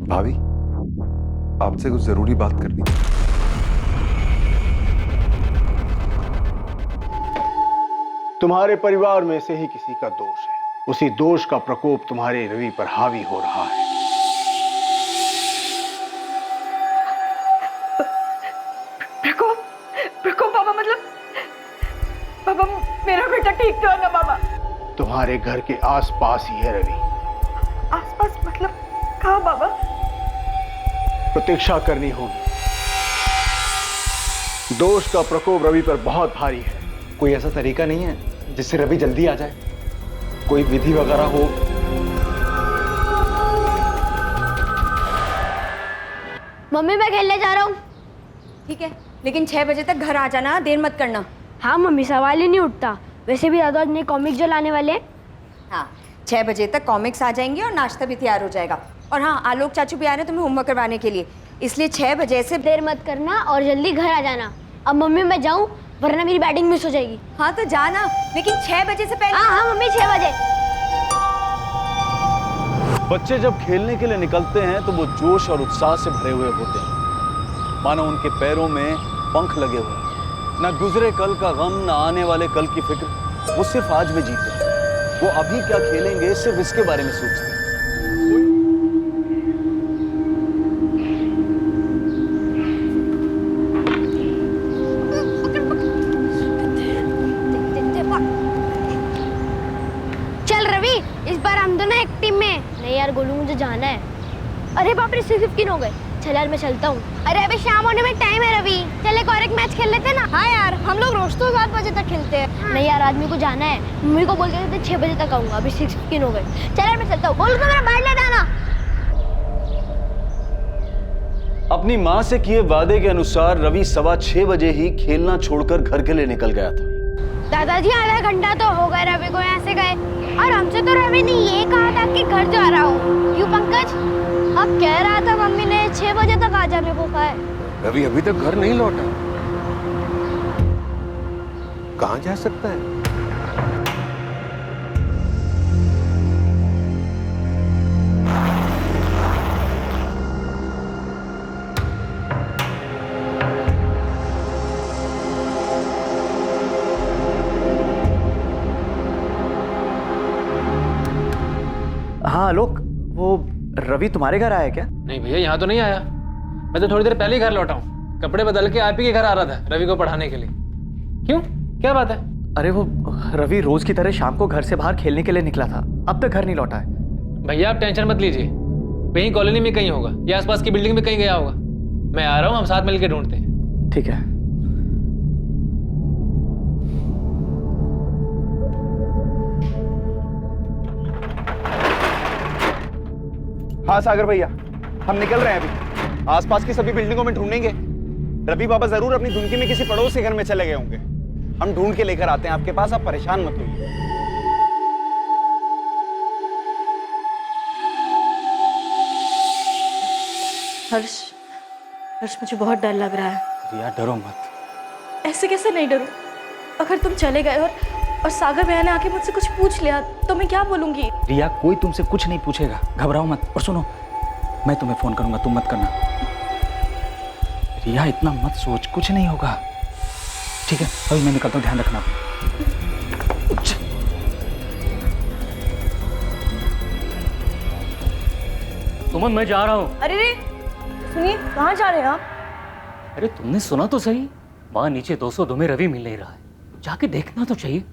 भाभी, आपसे कुछ जरूरी बात करनी है। तुम्हारे परिवार में से ही किसी का दोष है। उसी दोष का प्रकोप तुम्हारे रवि पर हावी हो रहा है। प्रकोप? प्रकोप बाबा? मतलब बाबा, मेरा बेटा ठीक तो है ना बाबा? तुम्हारे घर के आसपास ही है रवि। आसपास मतलब कहाँ बाबा? प्रतीक्षा करनी होगी। दोष का प्रकोप रवि पर बहुत भारी है। कोई ऐसा तरीका नहीं है जिससे रवि जल्दी आ जाए? कोई विधि वगैरह हो? मम्मी, मैं खेलने जा रहा हूँ। ठीक है, लेकिन 6 बजे तक घर आ जाना, देर मत करना। हाँ मम्मी, सवाल ही नहीं उठता। वैसे भी दादा ने कॉमिक जो लाने वाले। हाँ, 6 बजे तक कॉमिक्स आ जाएंगे और नाश्ता भी तैयार हो जाएगा। और हाँ, आलोक चाचू भी आ रहे हैं तुम्हें होमवर्क करवाने के लिए, इसलिए 6 बजे से देर मत करना और जल्दी घर आ जाना। अब मम्मी मैं जाऊँ, वरना मेरी बैटिंग मिस हो जाएगी। हाँ तो जाना, लेकिन 6 बजे से पहले। हाँ हाँ मम्मी, 6 बजे। बच्चे जब खेलने के लिए निकलते हैं तो वो जोश और उत्साह से भरे हुए होते हैं, मानो उनके पैरों में पंख लगे हुए हैं। ना गुजरे कल का गम, ना आने वाले कल की फिक्र, वो सिर्फ आज में जीते हैं। वो अभी क्या खेलेंगे सिर्फ इसके बारे में सोचते हैं। चल रवि, इस बार हम दोनों एक टीम में। नहीं यार गोलू, मुझे जाना है। अरे बाप रे, 6:15 हो गए। चल यार मैं चलता हूँ। अरे अभी शाम होने में टाइम है रवि, चल एक और एक मैच खेल लेते हैं ना। हाँ यार, हम लोग रोज तो 7 बजे तक खेलते हैं। हाँ। नहीं यार, आदमी को जाना है। मम्मी को बोल के 6 बजे तक आऊंगा। अभी 6:15 हो गए। चल यार मैं चलता हूँ। गोलू को मेरा बैट ले जाना। अपनी माँ से किए वादे के अनुसार रवि 6:15 बजे ही खेलना छोड़कर घर के लिए निकल गया था। दादाजी, आधा घंटा तो हो गया रवि को यहाँ से गए, और हमसे तो रवि ने ये कहा था कि घर जा रहा हूँ। क्यों पंकज? अब कह रहा था मम्मी ने 6 बजे तक आ जाने को कहा है। रवि अभी तक घर नहीं लौटा। कहाँ जा सकता है? हाँ आलोक, वो रवि तुम्हारे घर आया क्या? नहीं भैया, यहाँ तो नहीं आया। मैं तो थोड़ी देर पहले ही घर लौटा हूँ। कपड़े बदल के आप ही के घर आ रहा था रवि को पढ़ाने के लिए। क्यों, क्या बात है? अरे वो रवि रोज की तरह शाम को घर से बाहर खेलने के लिए निकला था, अब तक घर नहीं लौटा है। भैया आप टेंशन मत लीजिए, कहीं कॉलोनी में कहीं होगा या आसपास की बिल्डिंग में कहीं गया होगा। मैं आ रहा हूँ, हम साथ मिलकर ढूंढते हैं। ठीक है। हाँ सागर भैया, हम निकल रहे हैं अभी। आसपास की सभी बिल्डिंगों में ढूंढेंगे। रवि बाबा जरूर अपनी धुनकी में किसी पड़ोस के घर में चले गए होंगे। हम ढूंढ के लेकर आते हैं आपके पास, आप परेशान मत होइए। हर्ष, हर्ष मुझे बहुत डर लग रहा है। रिया डरो मत। ऐसे कैसे नहीं डरूं? अगर तुम चले गए और सागर भैया ने आके मुझसे कुछ पूछ लिया तो मैं क्या बोलूंगी? रिया, कोई तुमसे कुछ नहीं पूछेगा, घबराओ मत। और सुनो, मैं तुम्हें फोन करूंगा, तुम मत करना। रिया इतना मत सोच, कुछ नहीं होगा। ठीक है, अभी मैं निकलता हूँ, ध्यान रखना। सुमन, मैं जा रहा हूँ। अरे रे, सुनिए, कहाँ जा रहे हैं आप? अरे तुमने सुना तो सही, वहाँ नीचे 202 में रवि मिल नहीं रहा है। जाके देखना तो चाहिए।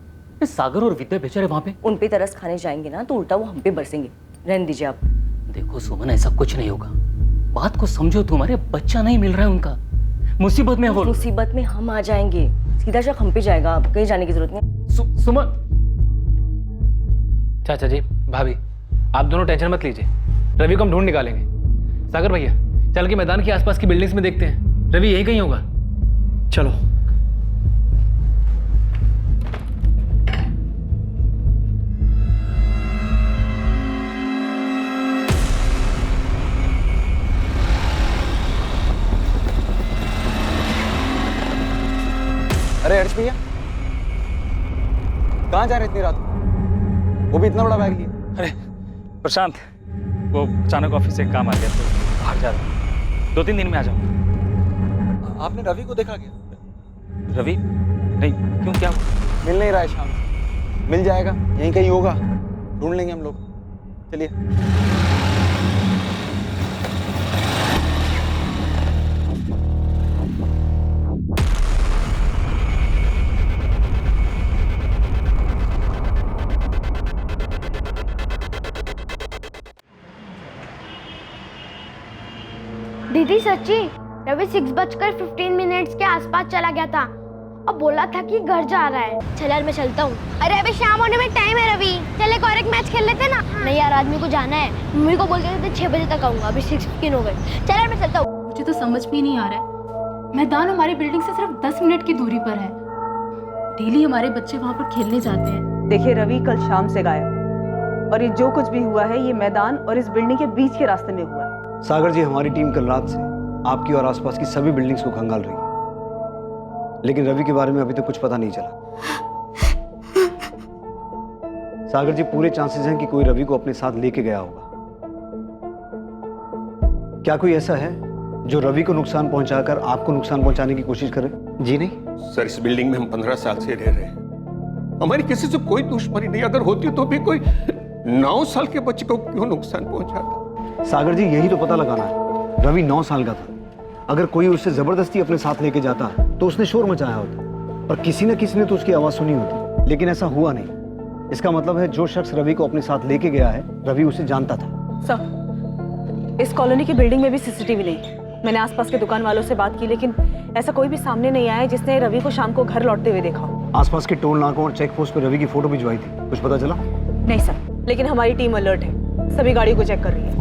सागर और विद्या बेचारे वहाँ पे। उन पे तरस खाने जाएंगे ना तो उल्टा वो हम पे बरसेंगे। रहने दीजिए आप। देखो सुमन, ऐसा कुछ नहीं होगा। बात को समझो, तुम्हारे बच्चा नहीं मिल रहा है उनका, मुसीबत में हो। मुसीबत में हम आ जाएंगे, सीधा शक हम पे जाएगा। आप कहीं जाने की जरूरत नहीं। सुमन। चाचा जी, भाभी, आप दोनों टेंशन मत लीजिए, रवि को हम ढूंढ निकालेंगे। सागर भैया, चल के मैदान के आसपास की बिल्डिंग्स में देखते हैं, रवि यहीं कहीं होगा। चलो। अरे हर्ष भैया, कहाँ जा रहे इतनी रात को? वो भी इतना बड़ा बैग लिया? अरे प्रशांत, वो अचानक ऑफिस से काम आ गया तो भाग जा रहा हूँ। 2-3 दिन में आ जाऊँ। आपने रवि को देखा क्या? रवि? नहीं, क्यों, क्या हुआ? मिल नहीं रहा है शाम से। मिल जाएगा, यहीं कहीं होगा, ढूंढ लेंगे हम लोग। चलिए। दीदी सच्ची, रवि 6:15 के आसपास चला गया था और बोला था कि घर जा रहा है। चल यार मैं चलता हूँ। अरे अभी शाम होने में टाइम है रवि, चले और एक मैच खेल लेते ना। नहीं यार, आदमी को जाना है। मम्मी को बोल के थे 6 बजे तक आऊंगा, अभी 6:15 हो गए। चल यार मैं चलता हूँ। मुझे तो समझ में नहीं आ रहा है, मैदान हमारी बिल्डिंग से सिर्फ 10 मिनट की दूरी पर है। डेली हमारे बच्चे वहाँ पर खेलने जाते हैं। देखिए रवि कल शाम से गायब, और ये जो कुछ भी हुआ है ये मैदान और इस बिल्डिंग के बीच के रास्ते में हुआ है। सागर जी, हमारी टीम कल रात से आपकी और आसपास की सभी बिल्डिंग्स को खंगाल रही है, लेकिन रवि के बारे में अभी तक कुछ पता नहीं चला। सागर जी, पूरे चांसेस हैं कि कोई रवि को अपने साथ लेके गया होगा। क्या कोई ऐसा है जो रवि को नुकसान पहुंचाकर आपको नुकसान पहुंचाने की कोशिश करे? जी नहीं सर, इस बिल्डिंग में हम 15 साल से रह रहे हैं। हमारी किसी से कोई दुश्मनी नहीं, अगर होती तो भी कोई 9 साल के बच्चे को क्यों नुकसान पहुंचाता? सागर जी, यही तो पता लगाना है। रवि 9 साल का था। अगर कोई उसे जबरदस्ती अपने साथ लेके जाता तो उसने शोर मचाया होता और किसी न किसी ने तो उसकी आवाज सुनी होती, लेकिन ऐसा हुआ नहीं। इसका मतलब है जो शख्स रवि को अपने साथ लेके गया है, रवि उसे जानता था। सर, इस कॉलोनी की बिल्डिंग में भी सीसीटीवी नहीं है। मैंने आसपास के दुकान वालों से बात की, लेकिन ऐसा कोई भी सामने नहीं आया जिसने रवि को शाम को घर लौटते हुए देखा हो। आसपास के टोल नाकों और चेक पोस्ट पर रवि की फोटो भिजवाई थी, कुछ पता चला? नहीं सर, लेकिन हमारी टीम अलर्ट है, सभी गाड़ियों को चेक कर रही है।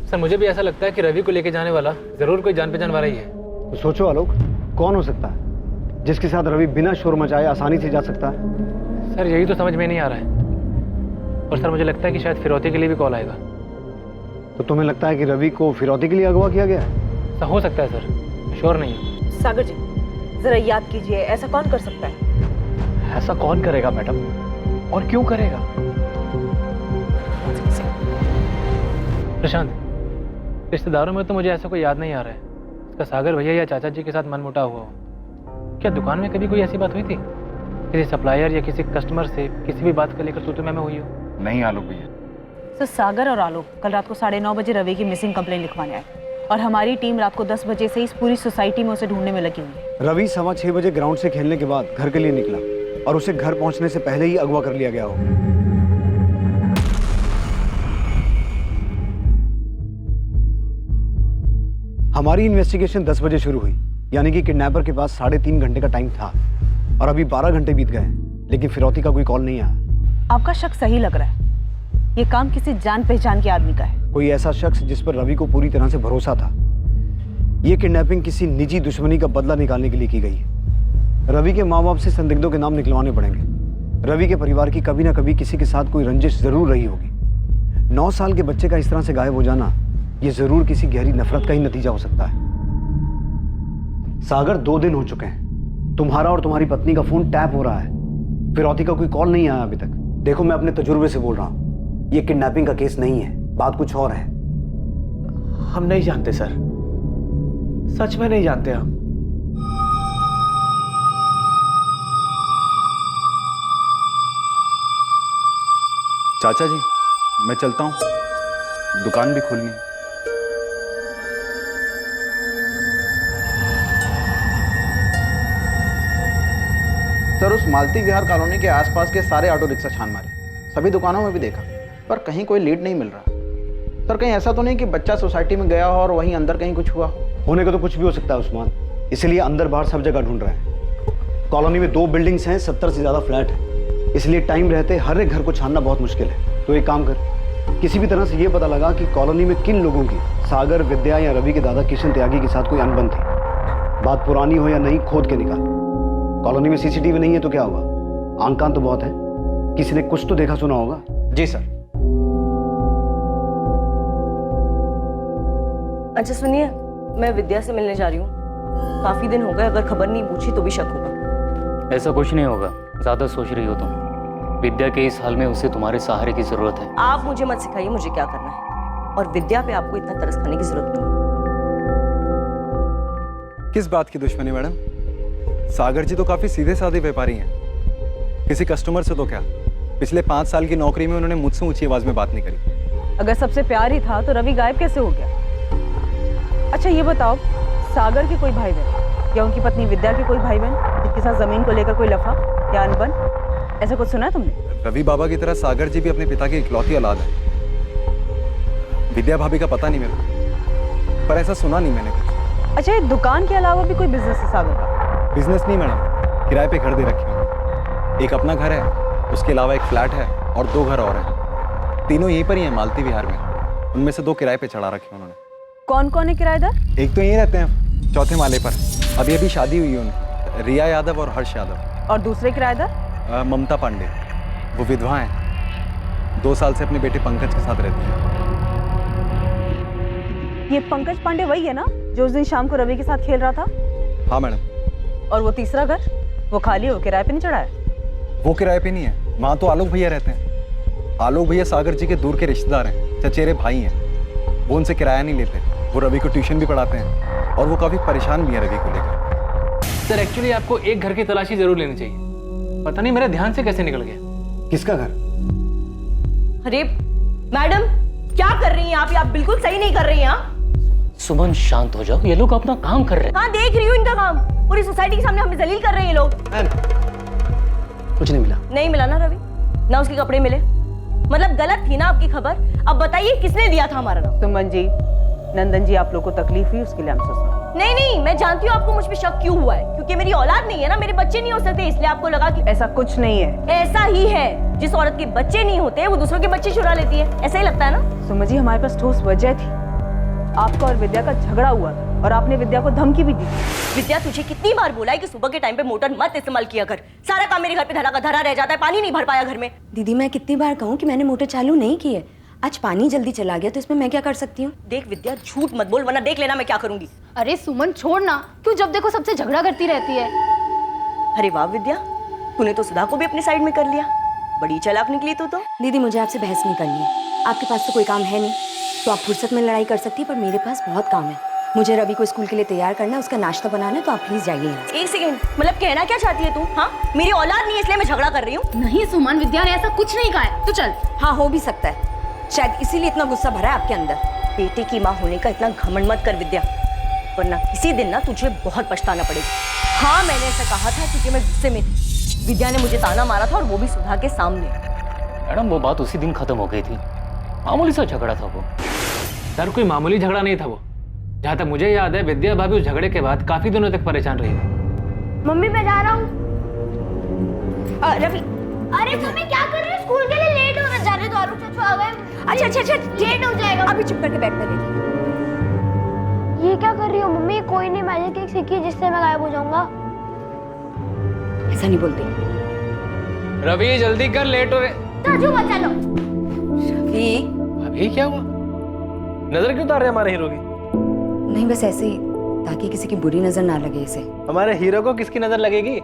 सर, मुझे भी ऐसा लगता है कि रवि को लेके जाने वाला जरूर कोई जान पहचान वाला ही है। तो सोचो आलोक, कौन हो सकता है जिसके साथ रवि बिना शोर मचाए आसानी से जा सकता है? सर, यही तो समझ में नहीं आ रहा है। और सर, मुझे लगता है कि शायद फिरौती के लिए भी कॉल आएगा। तो तुम्हें लगता है कि रवि को फिरौती के लिए अगवा किया गया है? सर, हो सकता है सर, श्योर नहीं है। सागर जी, जरा याद कीजिए, ऐसा कौन कर सकता है? ऐसा कौन करेगा मैडम, और क्यों करेगा? प्रशांत, रिश्तेदारों में तो मुझे ऐसा कोई याद नहीं आ रहा है। इसका सागर भैया या चाचा जी के साथ मनमुटाव हुआ हो। क्या दुकान में कभी कोई ऐसी बात हुई थी? किसी सप्लायर या किसी कस्टमर से किसी भी बात को लेकर तू मैं हुई हो? नहीं आलोक भैया। सर, सागर और आलोक कल रात को 9:30 बजे रवि की मिसिंग कंप्लेंट लिखवाने आए, और हमारी टीम रात को 10 बजे से इस पूरी सोसाइटी में उसे ढूंढने में लगी हुई है। रवि 6:15 बजे ग्राउंड से खेलने के बाद घर के लिए निकला और उसे घर पहुंचने से पहले ही अगवा कर लिया गया हो। हमारी इन्वेस्टिगेशन 10 बजे शुरू हुई, यानी कि किडनैपर के पास 3.5 घंटे का टाइम था, और अभी 12 घंटे बीत गए हैं, लेकिन फिरौती का कोई कॉल नहीं आया। आपका शक सही लग रहा है, ये काम किसी जान पहचान के आदमी का है। कोई ऐसा शख्स जिस पर रवि को पूरी तरह से भरोसा था। ये किडनैपिंग किसी निजी दुश्मनी का बदला निकालने के लिए की गई है। रवि के माँ बाप से संदिग्धों के नाम निकलवाने पड़ेंगे। रवि के परिवार की कभी ना कभी किसी के साथ कोई रंजिश जरूर रही होगी। 9 साल के बच्चे का इस तरह से गायब हो जाना, ये जरूर किसी गहरी नफरत का ही नतीजा हो सकता है। सागर, 2 दिन हो चुके हैं, तुम्हारा और तुम्हारी पत्नी का फोन टैप हो रहा है, फिरौती का कोई कॉल नहीं आया अभी तक। देखो, मैं अपने तजुर्बे से बोल रहा हूँ, ये किडनैपिंग का केस नहीं है, बात कुछ और है। हम नहीं जानते सर, सच में नहीं जानते हम। चाचा जी, मैं चलता हूँ, दुकान भी खोलनी है। सर, उस मालती विहार कॉलोनी के आसपास के सारे ऑटो रिक्शा छान मारे, सभी दुकानों में भी देखा, पर कहीं कोई लीड नहीं मिल रहा। सर, कहीं ऐसा तो नहीं कि बच्चा सोसाइटी में गया हो और वहीं अंदर कहीं कुछ हुआ हो? होने का तो कुछ भी हो सकता है उस्मान, इसलिए अंदर बाहर सब जगह ढूंढ रहे हैं। कॉलोनी में 2 बिल्डिंग्स हैं, 70 से ज्यादा फ्लैट है, इसलिए टाइम रहते हर एक घर को छानना बहुत मुश्किल है। तो एक काम कर, किसी भी तरह से ये पता लगा कि कॉलोनी में किन लोगों की सागर, विद्या या रवि के दादा किशन त्यागी के साथ कोई अनबन थी। बात पुरानी हो या नहीं, खोद के निकाल। कॉलोनी में सीसीटीवी नहीं है तो क्या हुआ, आंख कान तो बहुत है, किसी ने कुछ तो देखा सुना होगा। जी सर। अच्छा सुनिए, मैं विद्या से मिलने जा रही हूँ, काफी दिन हो गए, अगर खबर नहीं पूछी तो भी शक होगा। ऐसा कुछ नहीं होगा, ज्यादा सोच रही हो तुम। विद्या के इस हाल में उसे तुम्हारे सहारे की जरूरत है। आप मुझे मत सिखाइए मुझे क्या करना है, और विद्या पे आपको इतना तरस खाने की जरूरत नहीं। किस बात की दुश्मनी मैडम? सागर जी तो काफी सीधे साधे व्यापारी हैं। किसी कस्टमर से तो क्या, पिछले 5 साल की नौकरी में उन्होंने मुझसे ऊंची आवाज में बात नहीं करी। अगर सबसे प्यार ही था तो रवि गायब कैसे हो गया? अच्छा ये बताओ, सागर के कोई भाई बहन या उनकी पत्नी विद्या के कोई भाई बहन जिनके साथ जमीन को लेकर कोई लफा या अनबन, ऐसा कुछ सुना है तुमने? रवि बाबा की तरह सागर जी भी अपने पिता की इकलौती औलाद है। विद्या भाभी का पता नहीं मेरे को, पर ऐसा सुना नहीं मैंने कुछ। अच्छा, ये दुकान के अलावा भी कोई बिजनेस है सागर का? बिजनेस नहीं मैडम, किराए पे घर दे रखे हैं। एक अपना घर है, उसके अलावा एक फ्लैट है और 2 घर और हैं। तीनों यहीं पर ही हैं, मालती विहार में। उनमें से 2 किराए पे चढ़ा रखे उन्होंने। कौन कौन है किराएदार? एक तो यहीं रहते हैं 4थे माले पर, अभी अभी शादी हुई है उनकी, रिया यादव और हर्ष यादव। और दूसरे किराएदार? ममता पांडे, वो विधवा हैं, 2 साल से अपने बेटे पंकज के साथ रहती हैं। ये पंकज पांडे वही है ना जो उस दिन शाम को रवि के साथ खेल रहा था? हाँ मैडम। और वो तीसरा घर, वो खाली हो, किराए पे नहीं चढ़ा है? वो किराए पे नहीं है, वहाँ तो आलोक भैया रहते हैं। आलोक भैया सागर जी के दूर के रिश्तेदार हैं, चचेरे भाई हैं। वो उनसे किराया नहीं लेते। वो रवि को ट्यूशन भी पढ़ाते हैं और वो काफी परेशान भी है रवि को लेकर। सर एक्चुअली आपको एक घर की तलाशी जरूर लेनी चाहिए। पता नहीं मेरे ध्यान से कैसे निकल गया। किसका घर? अरे मैडम, क्या कर रही हैं आप बिल्कुल सही नहीं कर रही हैं। सुमन शांत हो जाओ, ये लोग अपना काम कर रहे हैं। हाँ देख रही हूँ इनका काम, पूरी सोसाइटी के सामने हमें जलील कर रहे हैं ये लोग। कुछ नहीं मिला। नहीं मिला ना रवि, ना उसके कपड़े मिले, मतलब गलत थी ना आपकी खबर। अब बताइए किसने दिया था हमारा नाम? सुमन जी, नंदन जी आप लोग को तकलीफ हुई उसके लिए हम सोचते। नहीं नहीं, मैं जानती हूँ आपको मुझ पे शक क्यों हुआ है, क्योंकि मेरी औलाद नहीं है ना, मेरे बच्चे नहीं हो सकते, इसलिए आपको लगा कि ऐसा कुछ नहीं है। ऐसा ही है, जिस औरत के बच्चे नहीं होते वो दूसरों के बच्चे चुरा लेती है, ऐसा ही लगता है ना? सुमन जी, हमारे पास ठोस वजह थी। आपका और विद्या का झगड़ा हुआ था और आपने विद्या को धमकी भी दी। विद्या, तुझे कितनी बार बोला है कि सुबह के टाइम पे मोटर मत इस्तेमाल किया कर, सारा काम मेरे घर पे धरा का धरा रह जाता है, पानी नहीं भर पाया घर में। दीदी मैं कितनी बार कहूँ कि मैंने मोटर चालू नहीं की है, आज पानी जल्दी चला गया तो इसमें मैं क्या कर सकती हूँ? देख विद्या, झूठ मत बोल वरना देख लेना मैं क्या करूंगी। अरे सुमन छोड़ ना, क्यों जब देखो सबसे झगड़ा करती रहती है। अरे वाह विद्या, तूने तो सुधा को भी अपनी साइड में कर लिया, बड़ी चालाक निकली तू तो। दीदी मुझे आपसे बहस नहीं करनी है, आपके पास तो कोई काम है नहीं, तो आप फुर्सत में लड़ाई कर सकती है, पर मेरे पास बहुत काम है। मुझे रवि को स्कूल के लिए तैयार करना है, उसका नाश्ता बनाना है, तो आप प्लीज जाइए यहाँ से। एक सेकंड, मतलब कहना क्या चाहती है तू? हाँ, मेरी औलाद नहीं है इसलिए मैं झगड़ा कर रही हूँ? नहीं सुमन, विद्या ने ऐसा कुछ नहीं कहा है, तू चल। हाँ हो भी सकता है, शायद इसीलिए इतना गुस्सा भरा है आपके अंदर। बेटे की माँ होने का इतना घमंड मत कर विद्या, वरना किसी दिन ना तुझे बहुत पछताना पड़ेगा। हाँ मैंने ऐसा कहा था क्योंकि मैं गुस्से में थी। विद्या ने मुझे ताना मारा था और वो भी सुधा के सामने। मैडम वो बात उसी दिन खत्म हो गई थी, मामूली सा झगड़ा था वो। सर कोई मामूली झगड़ा नहीं था वो। जहाँ तक मुझे याद है विद्या भाभी उस झगड़े के बाद काफी दिनों तक परेशान रही थी। मम्मी मैं जा रहा हूँ। रवि, अरे मम्मी क्या कर रही है, स्कूल के लिए लेट हो रहा, जाने दो, आलोक चाचू आ गए। अच्छा लेट हो जाएगा। अभी चुप करके बैठ कर। ये क्या कर रही हो मम्मी? कोई नहीं मैजिक एक सीखी जिससे मैं गायब हो जाऊंगा। ऐसा नहीं बोलती। रवि जल्दी कर, लेट हो रहे। चाचू बचा लो। रवि, अभी क्या हुआ? नजर क्यों उतार रहे हमारे हीरो की? नहीं बस ऐसे ही, ताकि किसी की बुरी नजर ना लगे इसे। हमारे हीरो को किसकी नजर लगेगी?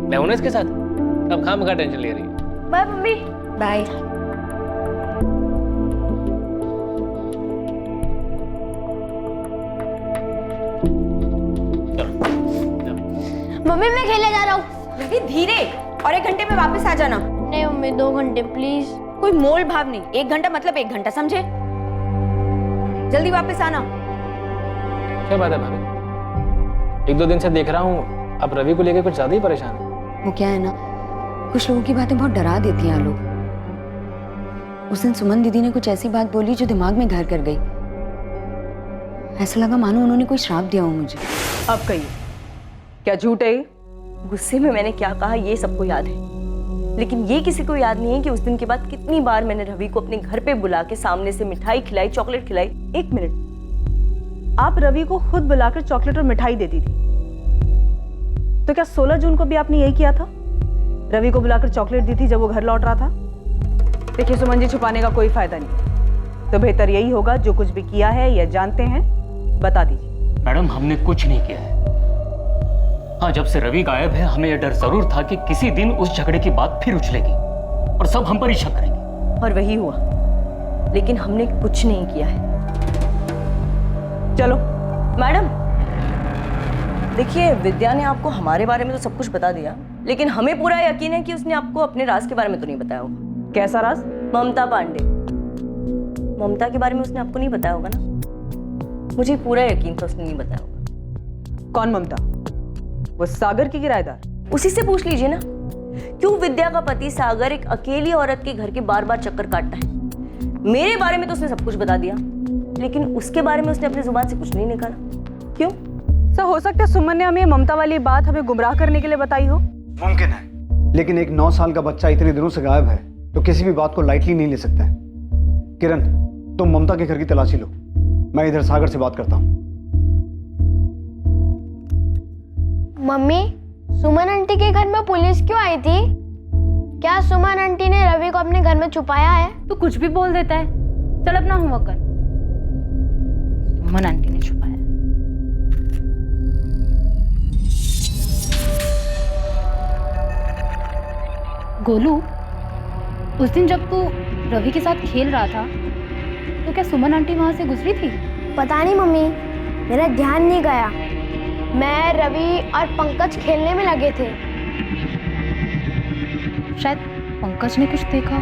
मैं हूं इसके साथ, अब खाम का टेंशन ले रही है। Bye mummy. बाय। मम्मी मैं खेलने जा रहा हूँ। रवि धीरे, और 1 घंटे में वापस आ जाना। नहीं मम्मी 2 घंटे प्लीज। कोई मोल भाव नहीं, 1 घंटा मतलब 1 घंटा, समझे? जल्दी वापस आना। क्या बात है भाभी, 1-2 दिन से देख रहा हूँ आप रवि को लेकर कुछ ज्यादा ही परेशान है। वो क्या है ना, कुछ लोगों की बातें बहुत डरा देती हैं लोग। उस दिन सुमन दीदी ने कुछ ऐसी बात बोली जो दिमाग में घर कर गई। ऐसा लगा मानो उन्होंने कोई श्राप दिया हो मुझे। अब कहिए, क्या झूठ है? गुस्से में मैंने क्या कहा ये सबको याद है, लेकिन ये किसी को याद नहीं है कि उस दिन के बाद कितनी बार मैंने रवि को अपने घर पे बुला के सामने से मिठाई खिलाई, चॉकलेट खिलाई। 1 मिनट, आप रवि को खुद बुलाकर चॉकलेट और मिठाई देती थी, तो क्या 16 जून को भी आपने यही किया था? रवि को बुलाकर चॉकलेट दी थी जब वो घर लौट रहा था? देखिए सुमन जी, छुपाने का कोई फायदा नहीं, तो बेहतर यही होगा जो कुछ भी किया है या जानते हैं बता दीजिए। मैडम हमने कुछ नहीं किया है। हाँ, जब से रवि गायब है हमें यह डर जरूर था कि किसी दिन उस झगड़े की बात फिर उछलेगी और सब हम पर ही शक करेंगे। और वही हुआ, लेकिन हमने कुछ नहीं किया है। चलो मैडम, देखिए विद्या ने आपको हमारे बारे में तो सब कुछ बता दिया, लेकिन हमें पूरा यकीन है कि उसने आपको अपने राज के बारे में तो नहीं बताया होगा। कैसा राज? ममता पांडे। ममता के बारे में उसने आपको नहीं बताया होगा ना? मुझे पूरा यकीन था उसने नहीं बताया होगा। कौन ममता? वो सागर की किराएदार? उसी से पूछ लीजिए ना, क्यों विद्या का पति सागर एक अकेली औरत के घर के बार बार चक्कर काटता है। मेरे बारे में तो उसने सब कुछ बता दिया, लेकिन उसके बारे में उसने अपनी जुबान से कुछ नहीं निकाला। क्यों? सर, हो सकता है सुमन ने हमें ममता वाली बात हमें गुमराह करने के लिए बताई हो। मुमकिन है, लेकिन एक 9 साल का बच्चा इतने दिनों से गायब है तो किसी भी बात को लाइटली नहीं ले सकता है। किरण, तुम ममता के घर की तलाशी लो, मैं इधर सागर से बात करता हूँ। मम्मी, सुमन आंटी के घर में पुलिस क्यों आई थी? क्या सुमन आंटी ने रवि को अपने घर में छुपाया है? तू कुछ भी बोल देता है। चल अपना होमवर्क कर। सुमन आंटी ने छुपाया। गोलू, उस दिन जब तू रवि के साथ खेल रहा था तो क्या सुमन आंटी वहां से गुजरी थी? पता नहीं मम्मी, मेरा ध्यान नहीं गया। मैं, रवि और पंकज खेलने में लगे थे। शायद पंकज ने कुछ देखा।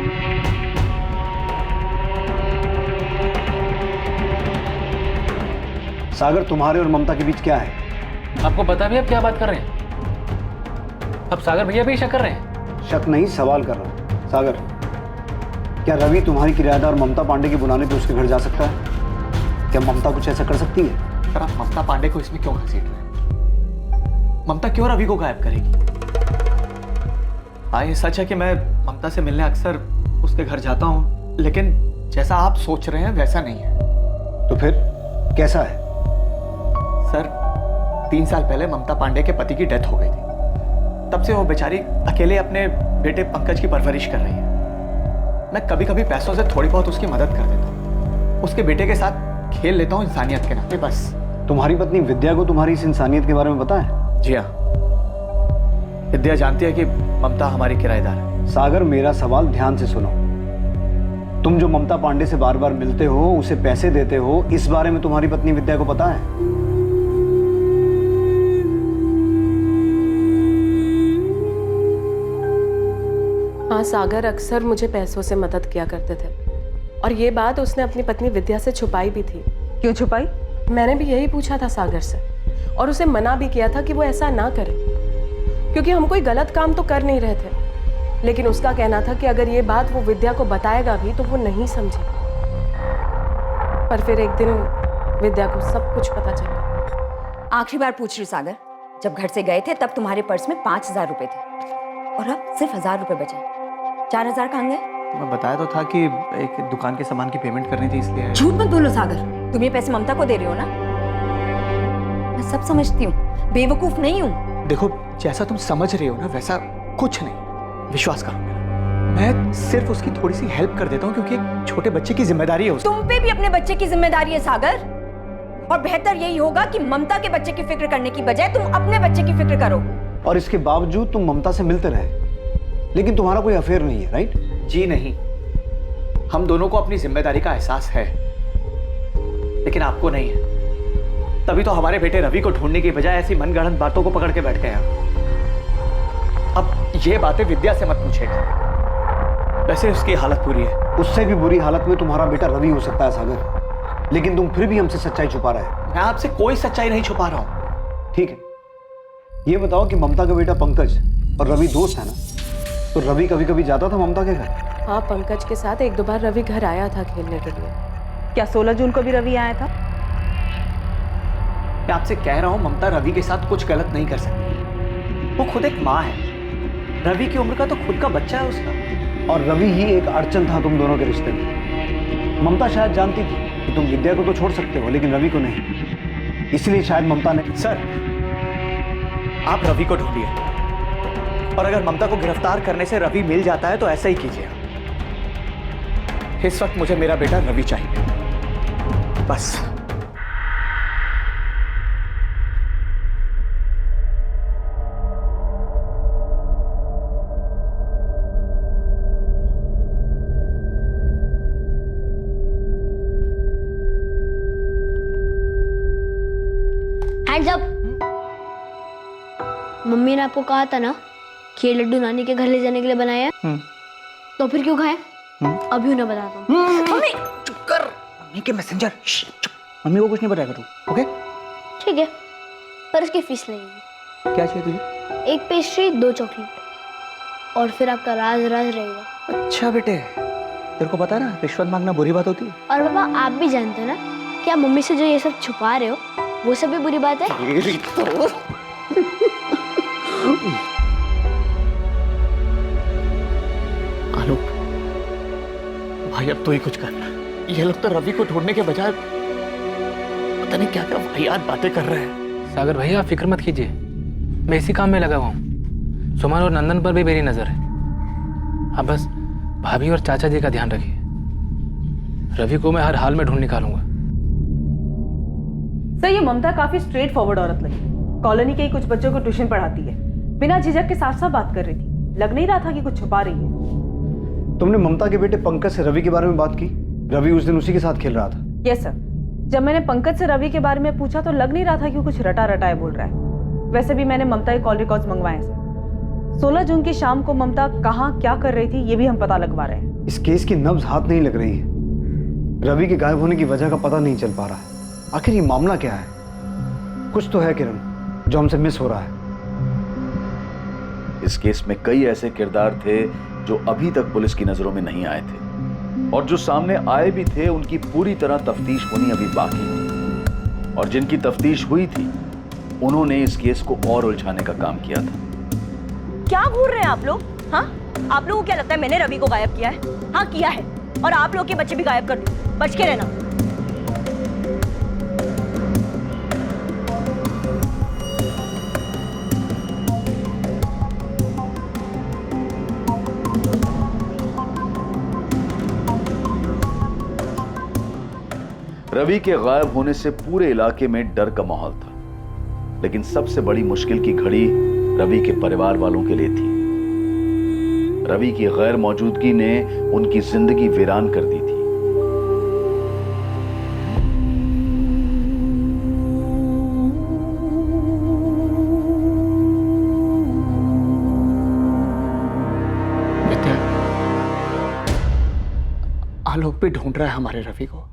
सागर, तुम्हारे और ममता के बीच क्या है? आपको पता भी, अब क्या बात कर रहे हैं? अब सागर भैया भी शक कर रहे हैं? शक नहीं, सवाल कर रहा हूं। सागर, क्या रवि तुम्हारी किराएदार ममता पांडे के बुलाने पे उसके घर जा सकता है? क्या ममता कुछ ऐसा कर सकती है? पर आप ममता पांडे को इसमें क्यों घसीट रहे हैं? ममता क्यों रवि को गायब करेगी? हाँ, ये सच है कि मैं ममता से मिलने अक्सर उसके घर जाता हूँ, लेकिन जैसा आप सोच रहे हैं वैसा नहीं है। तो फिर कैसा है? सर, 3 साल पहले ममता पांडे के पति की डेथ हो गई थी। तब से वो बेचारी अकेले अपने बेटे पंकज की परवरिश कर रही है। मैं कभी कभी पैसों से थोड़ी बहुत उसकी मदद कर देता हूँ, उसके बेटे के साथ खेल लेता हूँ इंसानियत के नाते, बस। तुम्हारी पत्नी विद्या को तुम्हारी इस इंसानियत के बारे में पता है? जी हाँ, विद्या जानती है कि ममता हमारी किराएदार है। सागर, मेरा सवाल ध्यान से सुनो। तुम जो ममता पांडे से बार बार मिलते हो, उसे पैसे देते हो, इस बारे में तुम्हारी पत्नी विद्या को पता है? हाँ, सागर अक्सर मुझे पैसों से मदद किया करते थे, और ये बात उसने अपनी पत्नी विद्या से छुपाई भी थी। क्यों छुपाई? मैंने भी यही पूछा था सागर से, और उसे मना भी किया था कि वो ऐसा ना करे, क्योंकि हम कोई गलत काम तो कर नहीं रहे थे। लेकिन उसका कहना था कि अगर ये बात वो विद्या को बताएगा भी तो वो नहीं समझेगी। पर फिर एक दिन विद्या को सब कुछ पता चल गया। आखिरी बार पूछ रही सागर, जब घर से गए थे तब तुम्हारे पर्स में 5,000 रुपए थे और अब सिर्फ 1,000 रुपए बचे। 4,000 कहाँ गए? मैं बताया तो था कि एक दुकान के सामान की पेमेंट करनी थी, इसलिए। झूठ मत बोलो सागर, तुम ये पैसे ममता को दे रहे हो ना? मैं सब समझती हूँ, बेवकूफ नहीं हूँ। देखो, जैसा तुम समझ रहे हो ना वैसा कुछ नहीं, विश्वास करो मेरा। मैं सिर्फ उसकी थोड़ी सी हेल्प कर देता हूँ, क्योंकि एक छोटे बच्चे की जिम्मेदारी है उसकी। तुम पे भी अपने बच्चे की जिम्मेदारी है सागर, और बेहतर यही होगा कि ममता के बच्चे की फिक्र करने की बजाय तुम अपने बच्चे की फिक्र करो। और इसके बावजूद तुम ममता से मिलते रहे, लेकिन तुम्हारा कोई अफेयर नहीं है, राइट? जी नहीं, हम दोनों को अपनी जिम्मेदारी का एहसास है, लेकिन आपको नहीं है। तभी तो हमारे बेटे रवि को ढूंढने की बजाय ऐसी मनगढ़ंत बातों को पकड़ के बैठ गए आप। अब ये बातें विद्या से मत पूछेगा, वैसे उसकी हालत बुरी है। उससे भी बुरी हालत में तुम्हारा बेटा रवि हो सकता है सागर, लेकिन तुम फिर भी हमसे सच्चाई छुपा रहे हो। मैं आपसे कोई सच्चाई नहीं छुपा रहा हूं। ठीक है, ये बताओ कि ममता का बेटा पंकज और रवि दोस्त है ना? तो रवि कभी कभी जाता था ममता के घर? हाँ, पंकज के साथ 1-2 बार रवि घर आया था खेलने के लिए। क्या 16 जून को भी रवि आया था? मैं आपसे कह रहा हूं, ममता रवि के साथ कुछ गलत नहीं कर सकती। वो खुद एक माँ है, रवि की उम्र का तो खुद का बच्चा है उसका। और रवि ही एक अड़चन था तुम दोनों के रिश्ते में। ममता शायद जानती थी कि तुम विद्या को तो छोड़ सकते हो, लेकिन रवि को नहीं। इसलिए शायद ममता ने। सर, आप रवि को ढूंढिए, और अगर ममता को गिरफ्तार करने से रवि मिल जाता है तो ऐसा ही कीजिए। इस वक्त मुझे मेरा बेटा रवि चाहिए, बस। Hands up. मम्मी ने आपको कहा था ना कि ये लड्डू नानी के घर ले जाने के लिए बनाए हैं, तो फिर क्यों खाए? अभी उन्हें बताता हूँ। मम्मी चुप कर, मम्मी के मैसेंजर। मम्मी को कुछ नहीं बताएगा तू, ओके? ठीक है, पर उसकी फीस लगेगी। क्या चाहिए तुझे? एक पेस्ट्री, 2 चॉकलेट, और फिर आपका राज राज रहेगा। अच्छा बेटे, तेरे को पता है ना रिश्वत मांगना बुरी बात होती है। और बाबा आप भी जानते हैं ना कि आप मम्मी से जो ये सब छुपा रहे हो वो सब भी बुरी बात है। आलोक, भाई अब तो ही कुछ करना। ये लोग तो रवि को ढूंढने के बजाय पता नहीं क्या क्या वाहियात बातें कर रहे हैं। सागर भैया आप फिक्र मत कीजिए, मैं इसी काम में लगा हुआ हूँ। सुमन और नंदन पर भी मेरी नजर है। आप बस भाभी और चाचा जी का ध्यान रखिए। रवि को मैं हर हाल में ढूंढ निकालूंगा। सर, ये ममता काफी स्ट्रेट फॉरवर्ड औरत लगी। कॉलोनी के ही कुछ बच्चों को ट्यूशन पढ़ाती है, बिना झिझक के साफ साफ बात कर रही थी। लग नहीं रहा था कि कुछ छुपा रही है। तुमने ममता के बेटे पंकज से रवि के बारे में बात की? रवि उस दिन उसी के साथ खेल रहा था। यस सर, जब मैंने पंकज से रवि के बारे में पूछा तो लग नहीं रहा था कि वो कुछ रटा रटाए बोल रहा है। वैसे भी मैंने ममता के कॉल रिकॉर्ड्स मंगवाए हैं सर। 16 जून की शाम को ममता कहाँ क्या कर रही थी ये भी हम पता लगवा रहे हैं। इस केस की नब्ज हाथ नहीं लग रही है। रवि के गायब होने की वजह का पता नहीं चल पा रहा है। आखिर ये मामला क्या है? कुछ तो है किरण जो हमसे मिस हो रहा है। इस केस में कई ऐसे किरदार थे जो अभी तक पुलिस की नजरों में नहीं आए थे, और जो सामने आए भी थे उनकी पूरी तरह तफ्तीश होनी अभी बाकी थी। और जिनकी तफ्तीश हुई थी उन्होंने इस केस को और उलझाने का काम किया था। क्या घूर रहे हैं आप लोग? हाँ, आप लोगों को क्या लगता है मैंने रवि को गायब किया है? हाँ किया है, और आप लोग के बच्चे भी गायब कर दो। बच के रहना। रवि के गायब होने से पूरे इलाके में डर का माहौल था, लेकिन सबसे बड़ी मुश्किल की घड़ी रवि के परिवार वालों के लिए थी। रवि की गैर मौजूदगी ने उनकी जिंदगी वीरान कर दी थी। विद्या, आलोक भी ढूंढ रहा है हमारे रवि को।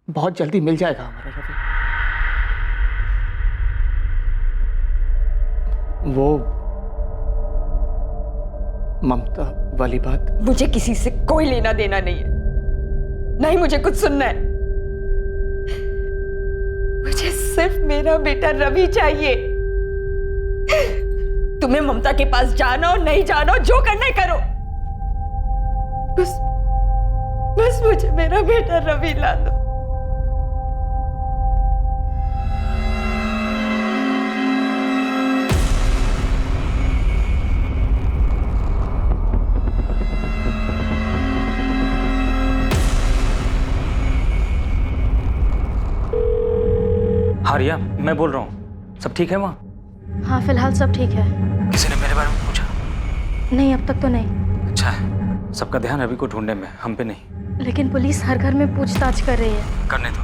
बहुत जल्दी मिल जाएगा हमारा रवि। वो ममता वाली बात, मुझे किसी से कोई लेना देना नहीं है, नहीं मुझे कुछ सुनना है। मुझे सिर्फ मेरा बेटा रवि चाहिए। तुम्हें ममता के पास जाना हो नहीं जाना हो, जो करना है करो, बस मुझे मेरा बेटा रवि ला दो। हाँ रिया, मैं बोल रहा हूँ। सब ठीक है वहाँ? हाँ फिलहाल सब ठीक है। किसी ने मेरे बारे में पूछा? नहीं, अब तक तो नहीं। अच्छा है, सबका ध्यान रवि को ढूंढने में, हम पे नहीं। लेकिन पुलिस हर घर में पूछताछ कर रही है। करने दो,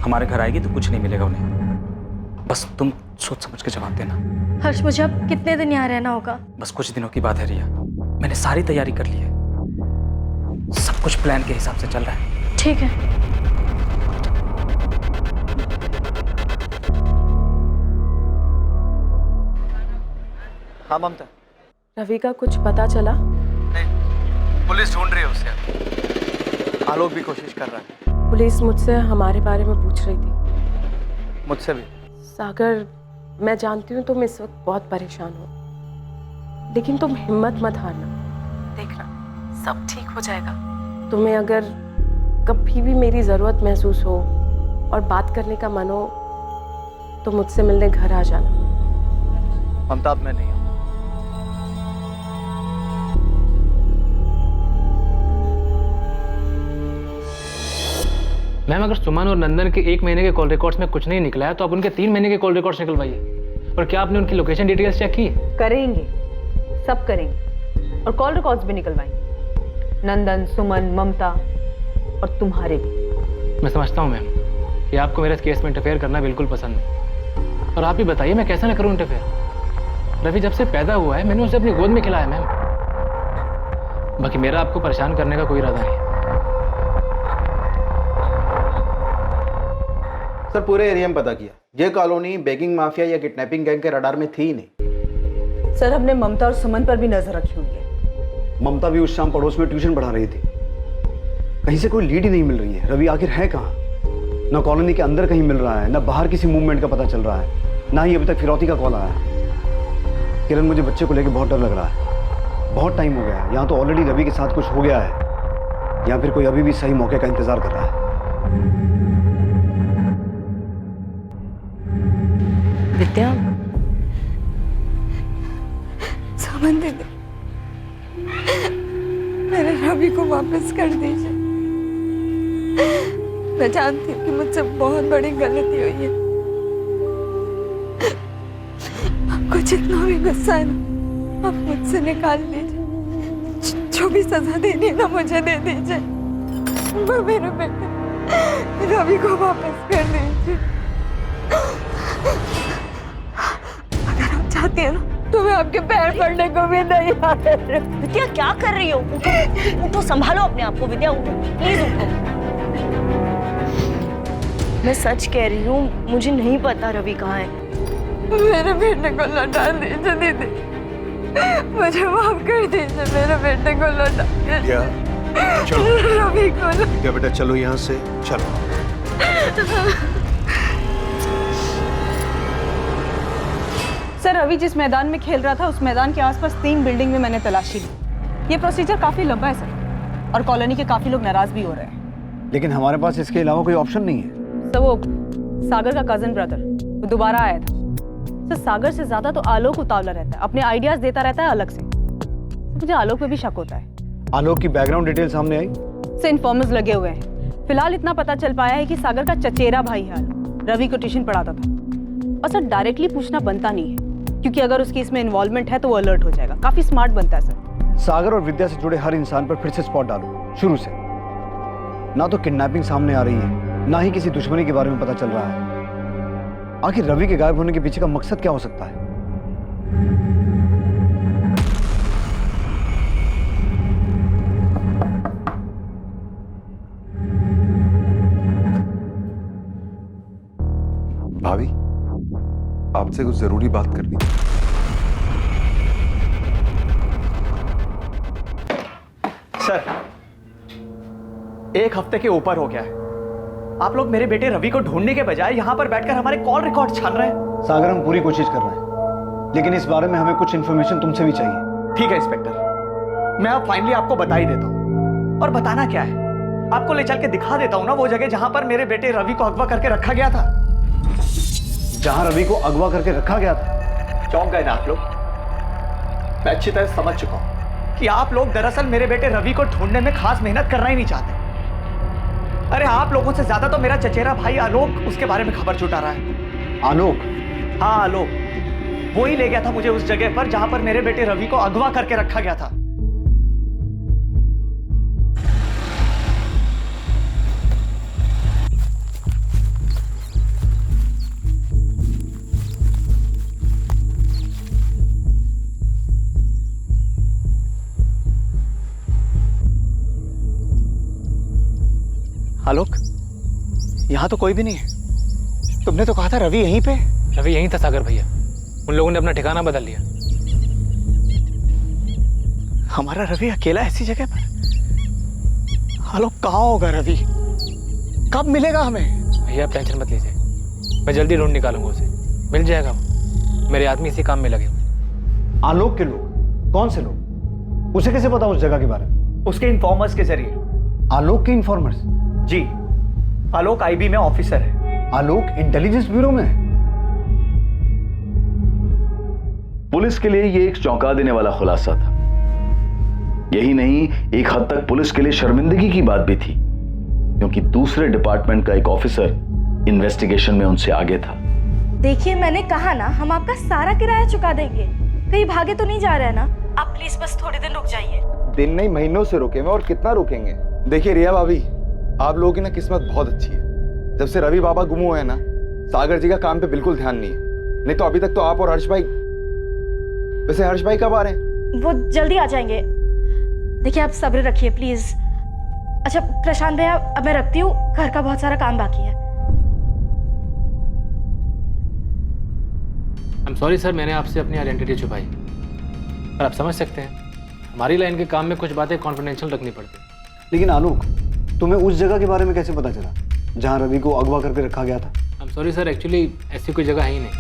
हमारे घर आएगी तो कुछ नहीं मिलेगा उन्हें। बस तुम सोच समझ के जवाब देना। हर्ष, मुझे अब कितने दिन यहाँ रहना होगा? बस कुछ दिनों की बात है रिया, मैंने सारी तैयारी कर ली है। सब कुछ प्लान के हिसाब से चल रहा है। ठीक है। हाँ ममता, रवि का कुछ पता चला? नहीं, पुलिस ढूंढ रही है उसे। आलोक भी कोशिश कर रहा है। पुलिस मुझसे हमारे बारे में पूछ रही थी। मुझसे भी। सागर, मैं जानती हूँ तुम इस वक्त बहुत परेशान हो, लेकिन तुम हिम्मत मत हारना। देखना सब ठीक हो जाएगा। तुम्हें अगर कभी भी मेरी ज़रूरत महसूस हो और बात करने का मन हो तो मुझसे मिलने घर आ जाना। ममता, अब मैं नहीं हूँ। मैम, अगर सुमन और नंदन के 1 महीने के कॉल रिकॉर्ड्स में कुछ नहीं निकला है तो आप उनके 3 महीने के कॉल रिकॉर्ड्स निकलवाइए। और क्या आपने उनकी लोकेशन डिटेल्स चेक की? करेंगे, सब करेंगे, और कॉल रिकॉर्ड्स भी निकलवाएंगे। नंदन, सुमन, ममता और तुम्हारे भी। मैं समझता हूँ मैम, कि आपको मेरे इस केस में इंटरफेयर करना बिल्कुल पसंद नहीं। और आप ही बताइए मैं कैसे ना करूं इंटरफेयर। रवि जब से पैदा हुआ है मैंने उसे अपनी गोद में खिलाया मैम। बाकी मेरा आपको परेशान करने का कोई इरादा नहीं है। सर पूरे एरिया में पता किया, ये कॉलोनी बेगिंग माफिया या किडनैपिंग गैंग के रडार में थी ही नहीं। सर हमने ममता और सुमन पर भी नजर रखी हुई है। ममता भी उस शाम पड़ोस में ट्यूशन पढ़ा रही थी। कहीं से कोई लीड ही नहीं मिल रही है। रवि आखिर है कहाँ? ना कॉलोनी के अंदर कहीं मिल रहा है, ना बाहर किसी मूवमेंट का पता चल रहा है, ना ही अभी तक फिरौती का कॉल आया है। किरण मुझे बच्चे को लेकर बहुत डर लग रहा है। बहुत टाइम हो गया है। यहाँ तो ऑलरेडी रवि के साथ कुछ हो गया है या फिर कोई अभी भी सही मौके का इंतजार कर रहा है। विद्या, सुमन दीदी, मेरे रवि को वापस कर दीजिए। मैं जानती हूँ कि मुझसे बहुत बड़ी गलती हुई है। आपको जितना भी गुस्सा है ना, आप मुझसे निकाल लीजिए। जो भी सजा देनी है ना मुझे दे दीजिए। वो मेरे बेटे रवि को वापस कर दीजिए। अगर आप चाहती हैं ना तो मैं आपके पैर पड़ने को भी नहीं आता। विद्या क्या कर रही हो? उठो, उठो, संभालो अपने आप को। विद्या उठो, प्लीज उठो। मैं सच कह रही हूँ, मुझे नहीं पता रवि कहाँ है। मेरे बेटे को लौटा दीजिए दीदी, मुझे माफ कर दीजिए। मेरे बेटे को लौटा विद्या, चलो। रवि को विद्या बेटा चलो यहाँ से, चलो। सर रवि जिस मैदान में खेल रहा था उस मैदान के आसपास 3 बिल्डिंग में मैंने तलाशी ली। ये प्रोसीजर काफी लंबा है सर, और कॉलोनी के काफी लोग नाराज भी हो रहे हैं। लेकिन हमारे पास इसके अलावा कोई ऑप्शन नहीं है। तो वो सागर का कजन ब्रदर वो दोबारा आया था। सर सागर से ज्यादा तो आलोक उतावला रहता है, अपने आइडियाज देता रहता है अलग से। मुझे आलोक पे भी शक होता है। आलोक की बैकग्राउंड डिटेल सामने आई? से इन्फॉर्मर्स लगे हुए हैं। फिलहाल इतना पता चल पाया है कि सागर का चचेरा भाई है आलोक, रवि को ट्यूशन पढ़ाता था। और सर डायरेक्टली पूछना बनता नहीं है, क्योंकि अगर उसकी इसमें इन्वॉल्वमेंट है तो वो अलर्ट हो जाएगा। काफी स्मार्ट बनता है सर। सागर और विद्या से जुड़े हर इंसान पर फिर से स्पॉट डालो शुरू से। ना तो किडनैपिंग सामने आ रही है, ना ही किसी दुश्मनी के बारे में पता चल रहा है। आखिर रवि के गायब होने के पीछे का मकसद क्या हो सकता है? भाभी, आपसे कुछ जरूरी बात करनी है। सर, 1 हफ्ते के ऊपर हो गया है। आप लोग मेरे बेटे रवि को ढूंढने के बजाय यहाँ पर बैठकर हमारे कॉल रिकॉर्ड छान रहे हैं। सागर हम पूरी कोशिश कर रहे हैं, लेकिन इस बारे में हमें कुछ इन्फॉर्मेशन तुमसे भी चाहिए। ठीक है इंस्पेक्टर, मैं अब फाइनली आपको बता ही देता हूँ। और बताना क्या है, आपको ले चल के दिखा देता हूँ ना वो जगह जहां पर मेरे बेटे रवि को अगवा करके रखा गया था। जहां रवि को अगवा करके रखा गया था? चौंक गए ना आप लोग? मैं अच्छी तरह समझ चुका हूं कि आप लोग दरअसल मेरे बेटे रवि को ढूंढने में खास मेहनत करना ही नहीं चाहते। अरे आप लोगों से ज्यादा तो मेरा चचेरा भाई आलोक उसके बारे में खबर छुटा रहा है। आलोक? हाँ आलोक, वो ही ले गया था मुझे उस जगह पर जहां पर मेरे बेटे रवि को अगवा करके रखा गया था। आलोक, यहाँ तो कोई भी नहीं है। तुमने तो कहा था रवि यहीं पे। रवि यहीं था सागर भैया, उन लोगों ने अपना ठिकाना बदल लिया। हमारा रवि अकेला ऐसी जगह पर? आलोक कहाँ होगा रवि? कब मिलेगा हमें? भैया आप टेंशन मत लीजिए, मैं जल्दी ढूंढ निकालूंगा उसे। मिल जाएगा वो, मेरे आदमी इसी काम में लगे हुए। आलोक के लोग? कौन से लोग? उसे कैसे पता उस जगह के बारे में? उसके इन्फॉर्मर्स के जरिए। आलोक के इन्फॉर्मर्स? जी, आलोक आईबी में ऑफिसर है। आलोक इंटेलिजेंस ब्यूरो में है? पुलिस के लिए यह एक चौंका देने वाला खुलासा था। यही नहीं, एक हद तक पुलिस के लिए शर्मिंदगी की बात भी थी, क्योंकि दूसरे डिपार्टमेंट का एक ऑफिसर इन्वेस्टिगेशन में उनसे आगे था। देखिए मैंने कहा ना, हम आपका सारा किराया चुका देंगे। कहीं भागे तो नहीं जा रहे हैं ना? आप प्लीज बस थोड़े दिन रुक जाइए। दिन नहीं महीनों से रुके हुए, और कितना रुकेंगे। देखिए रिया भाभी, आप लोगों की ना किस्मत बहुत अच्छी है। जब से रवि बाबा गुम हुए हैं ना, सागर जी का काम पे बिल्कुल ध्यान नहीं है। नहीं तो अभी तक तो आप और हर्ष भाई। वैसे हर्ष भाई कब आ रहे हैं? वो जल्दी आ जाएंगे। देखिए आप सब्र रखिए प्लीज। अच्छा प्रशांत भैया, अब मैं रखती हूँ, घर का बहुत सारा काम बाकी है। आई एम सॉरी सर, मैंने आपसे अपनी आइडेंटिटी छुपाई। पर आप समझ सकते हैं, हमारी लाइन के काम में कुछ बातें कॉन्फिडेंशियल रखनी पड़ती। लेकिन आलोक, तुम्हें उस जगह के बारे में कैसे पता चला जहां रवि को अगवा करके रखा गया था? I am sorry sir, actually ऐसी कोई जगह है ही नहीं।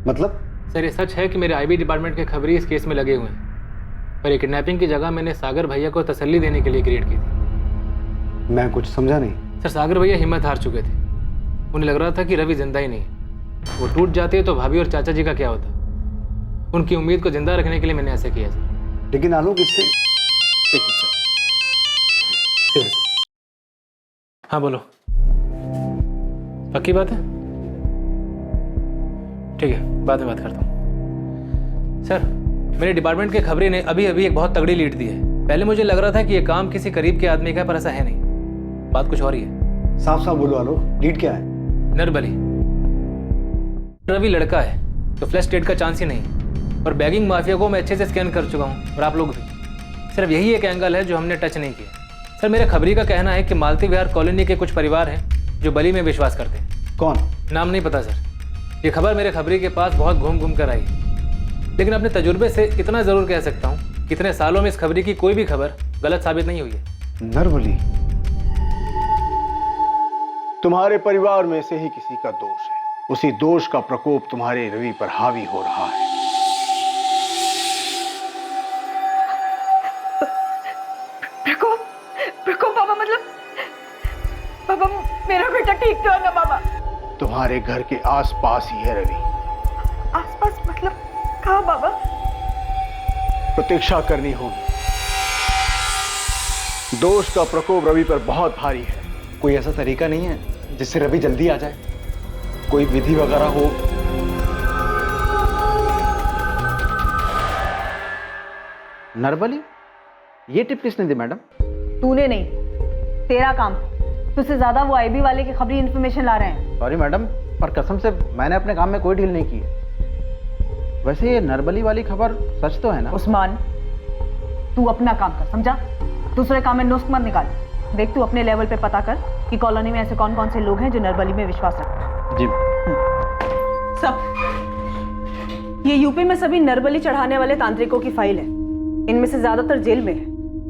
मतलब? सर ये सच है कि मेरे आईबी डिपार्टमेंट के खबरी इस केस में लगे हुए हैं, पर ये किडनैपिंग की जगह मैंने सागर भैया को तसल्ली देने के लिए क्रिएट की थी। मैं कुछ समझा नहीं। सर सागर भैया हिम्मत हार चुके थे। उन्हें लग रहा था कि रवि जिंदा ही नहीं है। वो टूट जाते तो भाभी और चाचा जी का क्या होता। उनकी उम्मीद को जिंदा रखने के लिए मैंने ऐसे किया सर। लेकिन आलोक, इससे एक मिनट सर। हाँ बोलो, पक्की बात है? ठीक है, बाद में बात करता हूँ। सर मेरे डिपार्टमेंट के खबरी ने अभी अभी एक बहुत तगड़ी लीड दी है। पहले मुझे लग रहा था कि ये काम किसी करीब के आदमी का है, पर ऐसा है नहीं। बात कुछ और ही है। साफ साफ बोलो आलोक, लीड क्या है? नरबली। रवि लड़का है तो फ्लैश डेट का चांस ही नहीं। और बैगिंग माफिया को मैं अच्छे से स्कैन कर चुका हूँ, और आप लोग भी। सिर्फ यही एक एंगल है जो हमने टच नहीं किया। सर मेरे खबरी का कहना है कि मालती विहार कॉलोनी के कुछ परिवार हैं जो बलि में विश्वास करते हैं। कौन? नाम नहीं पता सर। ये खबर मेरे खबरी के पास बहुत घूम घूम कर आई, लेकिन अपने तजुर्बे से इतना जरूर कह सकता हूँ कि इतने सालों में इस खबरी की कोई भी खबर गलत साबित नहीं हुई है। नरबली? तुम्हारे परिवार में से ही किसी का दोष है। उसी दोष का प्रकोप तुम्हारे रवि पर हावी हो रहा है। प्रकोप बाबा, मतलब बाबा मेरा बेटा ठीक तो है ना बाबा? तुम्हारे घर के आसपास ही है रवि। आसपास मतलब कहाँ बाबा? प्रतीक्षा करनी होगी। दोष का प्रकोप रवि पर बहुत भारी है। कोई ऐसा तरीका नहीं है जिससे रवि जल्दी आ जाए? कोई विधि वगैरह हो? नरबली? ये टिप किसने दी मैडम? तूने नहीं, तेरा काम। तुझसे ज्यादा वो आईबी वाले की खबरी इन्फॉर्मेशन ला रहे हैं। सॉरी मैडम, पर कसम से मैंने अपने काम में कोई डील नहीं की है। वैसे ये नरबली वाली खबर सच तो है ना? उस्मान, तू अपना काम कर, समझा? दूसरे काम में नुस्ख मत निकाल। देख तू अपने लेवल पे पता कर कि कॉलोनी में ऐसे कौन कौन से लोग हैं जो नरबली में विश्वास रखते हैं। जी। सब ये यूपी में सभी नरबली चढ़ाने वाले तांत्रिकों की फाइल है। इनमें से ज्यादातर जेल में है।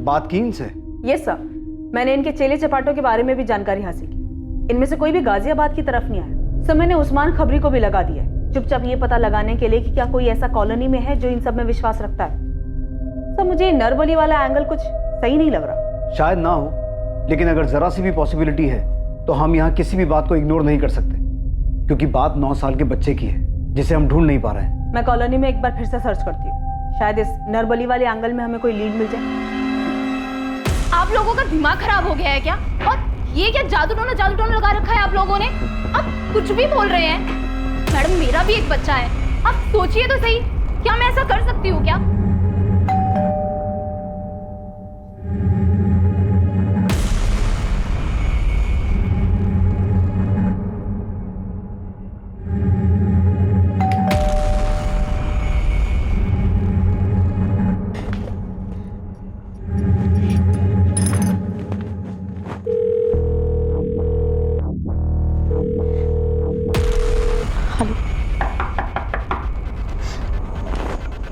बात की इनसे? यस सर, मैंने इनके चेले चपाटों के बारे में भी जानकारी हासिल की। इनमें से कोई भी गाजियाबाद की तरफ नहीं आया। सर मैंने उस्मान खबरी को भी लगा दिया है, चुपचाप ये पता लगाने के लिए कि क्या कोई ऐसा कॉलोनी में है जो इन सब में विश्वास रखता है। सर मुझे नरबली वाला एंगल कुछ सही नहीं लग रहा। शायद ना हो, लेकिन अगर जरा सी भी पॉसिबिलिटी है तो हम यहाँ किसी भी बात को इग्नोर नहीं कर सकते, क्योंकि बात 9 साल के बच्चे की है जिसे हम ढूंढ नहीं पा रहे हैं। मैं कॉलोनी में एक बार फिर से सर्च करती हूँ, शायद इस नरबली वाले एंगल में हमें कोई लीड मिल जाए। आप लोगों का दिमाग खराब हो गया है क्या? और ये क्या जादू टोना लगा रखा है आप लोगों ने? आप कुछ भी बोल रहे हैं। मैडम मेरा भी एक बच्चा है, आप सोचिए तो सही, क्या मैं ऐसा कर सकती हूँ क्या?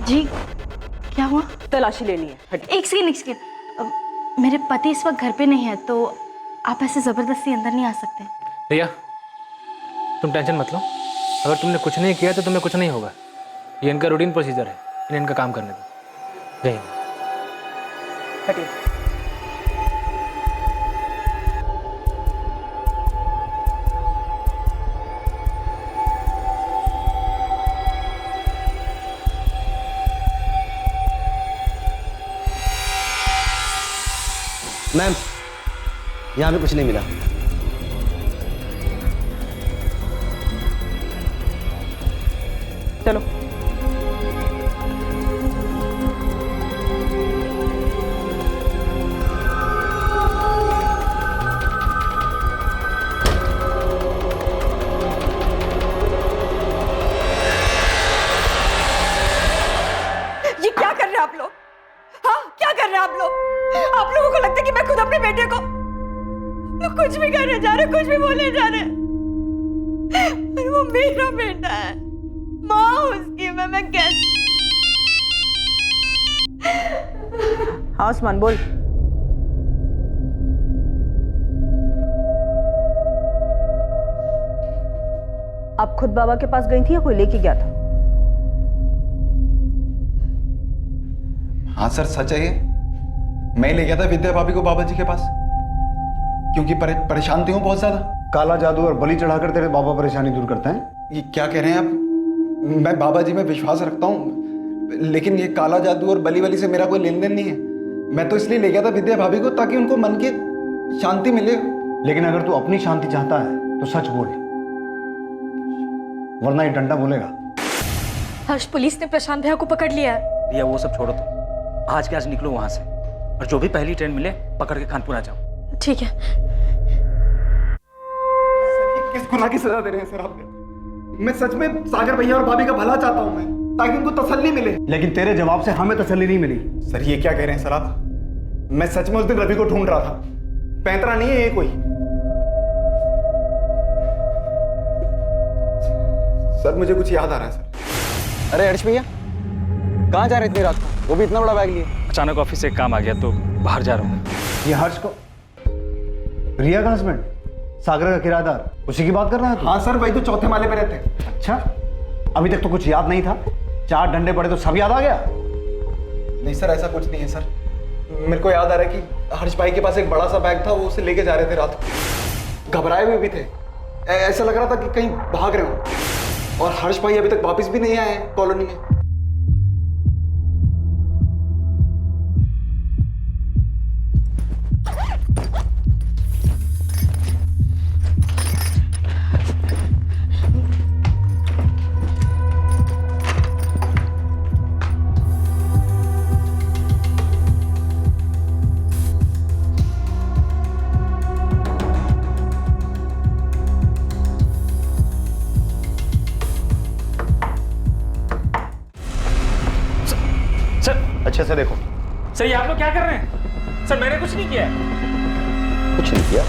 जी क्या हुआ? तलाशी लेनी है। एक सेकंड, मेरे पति इस वक्त घर पे नहीं है, तो आप ऐसे जबरदस्ती अंदर नहीं आ सकते। रिया तुम टेंशन मत लो, अगर तुमने कुछ नहीं किया तो तुम्हें कुछ नहीं होगा। ये इनका रूटीन प्रोसीजर है, इन्हें इनका काम करने दो। जय हिंद। हटिए। मैम, यहाँ पे कुछ नहीं मिला। चलो। मेरा बेटा है, माँ उसकी मैं कैसे। हाँ उस्मान बोल। आप खुद बाबा के पास गई थी या कोई लेके गया था? हाँ सर, सच है ये। मैं ले गया था विद्या भाभी को बाबा जी के पास, क्योंकि परेशान थी हूँ बहुत ज्यादा। काला जादू और बलि चढ़ाकर तेरे बाबा परेशानी दूर करते हैं? ये क्या कह रहे हैं आप? मैं बाबा जी में विश्वास रखता हूँ, लेकिन ये काला जादू और बलि वली से मेरा कोई लेन देन नहीं है। मैं तो इसलिए ले गया था विद्या भाभी को, ताकि उनको मन की शांति मिले। लेकिन अगर तू अपनी शांति चाहता है तो सच बोल, वरना ये डंडा बोलेगा। हर्ष, पुलिस ने प्रशांत भैया को पकड़ लिया है। रिया वो सब छोड़ो, तो आज के आज निकलो वहां से, और जो भी पहली ट्रेन मिले पकड़ के कानपुर आ जाओ। ठीक है। किस गुनाह की सजा दे रहे हैं सर आप? मैं सच में सागर भैया और भाभी का भला चाहता हूं मैं, ताकि उनको तसल्ली मिले। लेकिन तेरे जवाब से हमें तसल्ली नहीं मिली। सर ये क्या कह रहे हैं सर आप? मैं सच में उस दिन रवि को ढूंढ रहा था, पैंतरा नहीं है ये कोई। सर मुझे कुछ याद आ रहा है सर। अरे हर्ष भैया, कहाँ जा रहे इतनी रात को? वो भी इतना बड़ा बैग लिए। अचानक ऑफिस से काम आ गया तो बाहर जा रहा हूँ। ये हर्ष को, रिया का हस्बैंड, सागर का किराएदार, उसी की बात कर रहा है तू? हाँ सर, वही तो चौथे माले पे रहते हैं। अच्छा, अभी तक तो कुछ याद नहीं था, 4 डंडे पड़े तो सब याद आ गया? नहीं सर, ऐसा कुछ नहीं है सर। मेरे को याद आ रहा है कि हर्ष भाई के पास एक बड़ा सा बैग था, वो उसे लेके जा रहे थे रात को। घबराए हुए भी थे, ऐसा लग रहा था कि कहीं भाग रहे हो। और हर्ष भाई अभी तक वापस भी नहीं आए हैं कॉलोनी में। अच्छे से देखो। सर ये आप लोग क्या कर रहे हैं? सर मैंने कुछ नहीं किया। कुछ नहीं किया?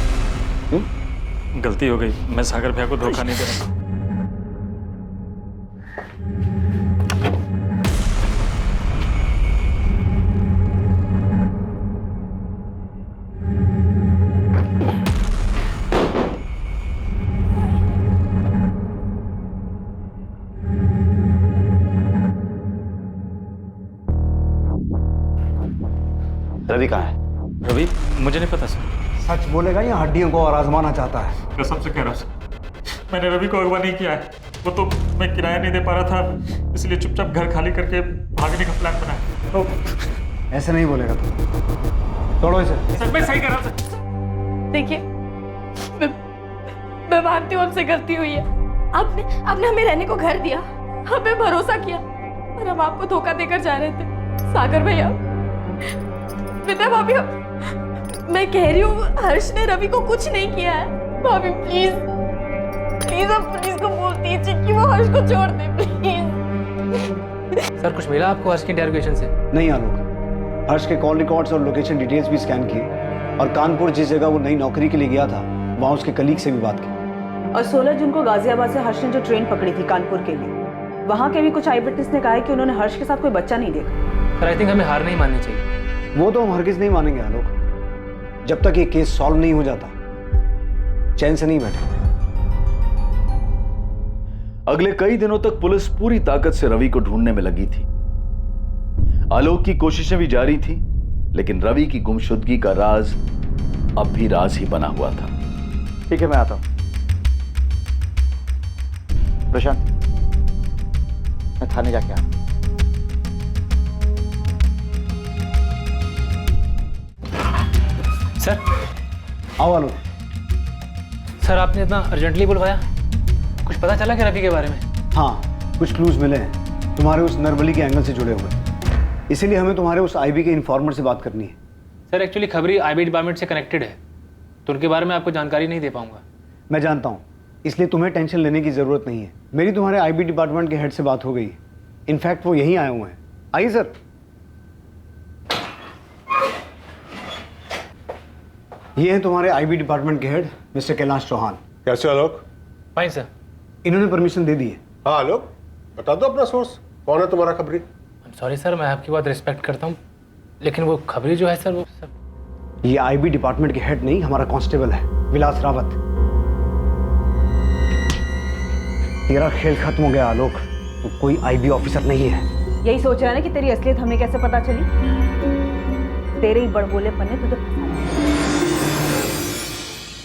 गलती हो गई, मैं सागर भैया को धोखा नहीं दे रहा। रवि कहाँ है? रवि मुझे नहीं पता सर। सच बोलेगा या हड्डियों को और आजमाना चाहता है? कसम से कह रहा हूँ सर, मैंने रवि को अगवा नहीं किया है। वो तो मैं किराया नहीं दे पा रहा था, इसलिए चुपचाप घर खाली करके भागने का प्लान बनाया। तो ऐसे नहीं बोलेगा तू, तोड़ो इसे। सर मैं सही कर रहा हूँ सर। देखिए, मैं मानती हूँ हमसे गलती हुई है। आपने हमें रहने को घर दिया, हमें भरोसा किया, और हम आपको धोखा देकर जा रहे थे। सागर भैया, विद्या भाभी, मैं कह रही हूँ हर्ष ने रवि को कुछ नहीं किया है। भाभी प्लीज प्लीज आप पुलिस को बोल दीजिए कि वो हर्ष को छोड़ दे प्लीज। सर कुछ मिला आपको हर्ष की इंटरोगेशन से? नहीं आलोक, हर्ष के कॉल रिकॉर्ड्स और लोकेशन डिटेल्स भी स्कैन किए, और कानपुर जिस जगह वो नई नौकरी के लिए गया था वहाँ उसके कलीग से भी बात की। और 16 जून को गाजियाबाद से हर्ष ने जो ट्रेन पकड़ी थी कानपुर के लिए, वहाँ के भी कुछ आई विटनेस ने कहा है कि उन्होंने हर्ष के साथ कोई बच्चा नहीं देखा। सर आई थिंक हमें हार नहीं माननी चाहिए। वो तो हम हरगिज नहीं मानेंगे आलोक, जब तक ये केस सॉल्व नहीं हो जाता चैन से नहीं बैठे। अगले कई दिनों तक पुलिस पूरी ताकत से रवि को ढूंढने में लगी थी। आलोक की कोशिशें भी जारी थी, लेकिन रवि की गुमशुदगी का राज अब भी राज ही बना हुआ था। ठीक है, मैं आता हूं। प्रशांत, मैं थाने जाके आता हूं। सर आओ आलोक। सर आपने इतना अर्जेंटली बुलवाया, कुछ पता चला क्या रवि के बारे में? हाँ, कुछ क्लूज मिले हैं तुम्हारे उस नरबली के एंगल से जुड़े हुए, इसीलिए हमें तुम्हारे उस आईबी के इन्फॉर्मर से बात करनी है। सर एक्चुअली खबरी आईबी डिपार्टमेंट से कनेक्टेड है, तो उनके बारे में आपको जानकारी नहीं दे पाऊंगा। मैं जानता हूँ, इसलिए तुम्हें टेंशन लेने की जरूरत नहीं है। मेरी तुम्हारे आईबी डिपार्टमेंट के हेड से बात हो गई, इनफैक्ट वो यहीं आए हुए हैं। आइए सर। ये हैं तुम्हारे आईबी डिपार्टमेंट के हेड मिस्टर कैलाश चौहान। कैसे आलोक? Fine sir. इन्होंने परमिशन दे दी है। हाँ आलोक, बता दो अपना सोर्स, कौन है तुम्हारा खबरी? सॉरी सर, मैं आपकी बात रिस्पेक्ट करता हूँ, लेकिन वो खबरी जो है सर, वो सर ये आईबी डिपार्टमेंट के हेड नहीं, हमारा कांस्टेबल है विलास रावत। तेरा खेल खत्म हो गया आलोक, तू कोई आईबी ऑफिसर नहीं है। यही सोच रहा है ना कि तेरी असलियत हमें कैसे पता चली? तेरे ही बड़बोलेपन ने तुझे फंसा दिया।